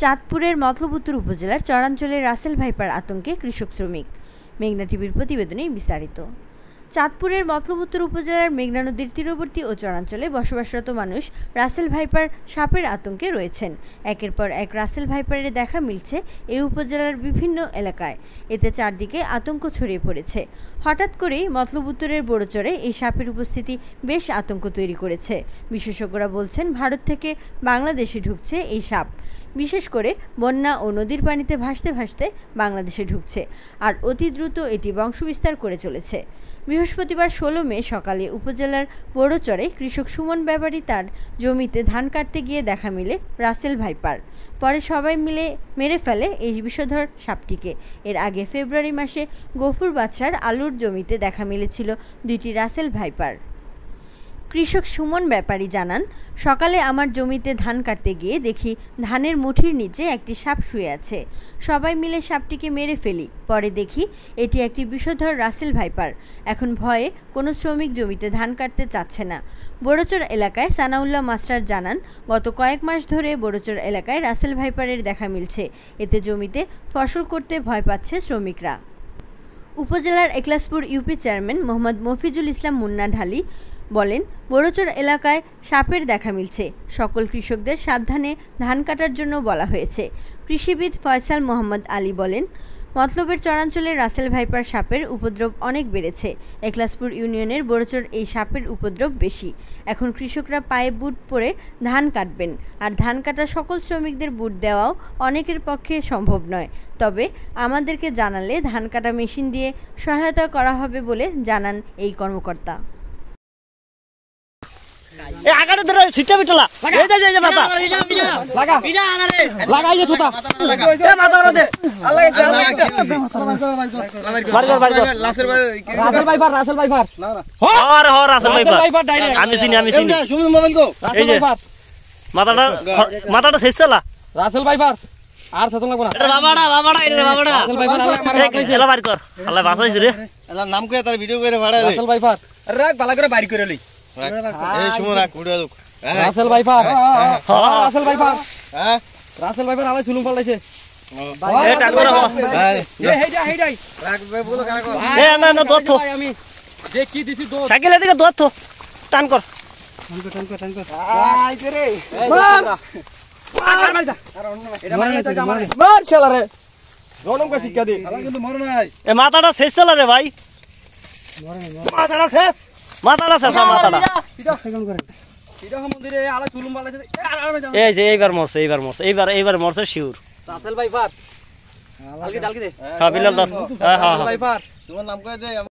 চাঁদপুরের মতলব উত্তর উপজেলার চরাঞ্চলে রাসেল ভাইপার আতঙ্কে কৃষক শ্রমিক। মেঘনা টিভির প্রতিবেদনে বিস্তারিত। চাঁদপুরের মতলব উত্তর উপজেলার মেঘনা নদীর তীরবর্তী ও চরাঞ্চলে বসবাসরত মানুষ রাসেল ভাইপার সাপের আতঙ্কে রয়েছেন। একের পর এক রাসেল ভাইপারের দেখা মিলছে এই উপজেলার বিভিন্ন এলাকায়। এতে চারদিকে আতঙ্ক ছড়িয়ে পড়েছে। হঠাৎ করেই মতলব উত্তরের বড়চরে এই সাপের উপস্থিতি বেশ আতঙ্ক তৈরি করেছে। বিশেষজ্ঞরা বলছেন, ভারত থেকে বাংলাদেশে ঢুকছে এই সাপ। বিশেষ করে বন্যা ও নদীর পানিতে ভাসতে ভাসতে বাংলাদেশে ঢুকছে, আর অতি দ্রুত এটি বংশবিস্তার করে চলেছে। বৃহস্পতিবার 16 মে সকালে উপজেলার বড়চরে কৃষক সুমন ব্যাপারী তার জমিতে ধান কাটতে গিয়ে দেখা মিলে রাসেল ভাইপার। পরে সবাই মিলে মেরে ফেলে এই বিষধর সাপটিকে। এর আগে ফেব্রুয়ারি মাসে গফুর বাদশার আলুর জমিতে দেখা মিলেছিল 2টি রাসেল ভাইপার। কৃষক সুমন ব্যাপারী জানান, সকালে আমার জমিতে ধান কাটতে গিয়ে দেখি ধানের মুঠির নিচে একটি সাপ শুয়ে আছে। সবাই মিলে সাপটিকে মেরে ফেলি। পরে দেখি এটি একটি বিষধর রাসেল ভাইপার। এখন ভয়ে কোনো শ্রমিক জমিতে ধান কাটতে চাচ্ছে না। বড়চর এলাকায় সানাউল্লাহ মাস্টার জানান, গত কয়েক মাস ধরে বড়চর এলাকায় রাসেল ভাইপারের দেখা মিলছে। এতে জমিতে ফসল করতে ভয় পাচ্ছে শ্রমিকরা। উপজেলার একলাসপুর ইউপি চেয়ারম্যান মোহাম্মদ মফিজুল ইসলাম মুন্না ঢালি বলেন, বড়চর এলাকায় সাপের দেখা মিলছে। সকল কৃষকদের সাবধানে ধান কাটার জন্য বলা হয়েছে। কৃষিবিদ ফয়সাল মোহাম্মদ আলী বলেন, মতলবের চরাঞ্চলে রাসেল ভাইপার সাপের উপদ্রব অনেক বেড়েছে। একলাসপুর ইউনিয়নের বড়চর এই সাপের উপদ্রব বেশি। এখন কৃষকরা পায়ে বুট পরে ধান কাটবেন, আর ধান কাটা সকল শ্রমিকদের বুট দেওয়াও অনেকের পক্ষে সম্ভব নয়। তবে আমাদেরকে জানালে ধান কাটা মেশিন দিয়ে সহায়তা করা হবে বলে জানান এই কর্মকর্তা। এ আগারে ধরে সিটা বিটলা এই যে বাবা লাগা লাগা এই থুতা এ মাথা রে আল্লাহ বারবার রাসেল ভাইপার না না হ রাসেল ভাইপার আমি চিনি শুনি মোবাইল গো রাসেল ভাইপার মাথাটা শেষলা রাসেল ভাইপার আর থাতো লাগব না এটা বাবাড়া রাসেল ভাইপার আল্লাহ মারা এলা বার কর আল্লাহ বাঁচাইছে রে এলা নাম কই তার ভিডিও করে ভাড়া রাসেল ভাইপার রাখ ভালো করে বাইর করে লই এই সময় রাখ উড়া লোক Russell viper Russell viper Russell viper আলাই চুলুম পাল্টাইছে এ টান করে এ হেইডাই রাখ বলো কারা কর এ না দত্ত আমি যে কি দিছি দো সাইকেল এদিকে দত্ত টান কর টান কর আই করে মার শালা রে জনম কা শিক্ষা দে শালা কিন্তু মরে নাই এ মাথাটা শেষ চলা রে ভাই মরে নাই মাথাটা শেষ মাথাটা শেষ মাথাটা এটা সেকেন্ড করে এটা মন্দিরে আলা চুলুম বালাইছে এই যে এইবার মরছে এইবার মরছে শিওর রাসেল ভাইপার ডালকি দে হ্যাঁ বিলাল দা হ্যাঁ ভাইপার তোমার নাম কই দে।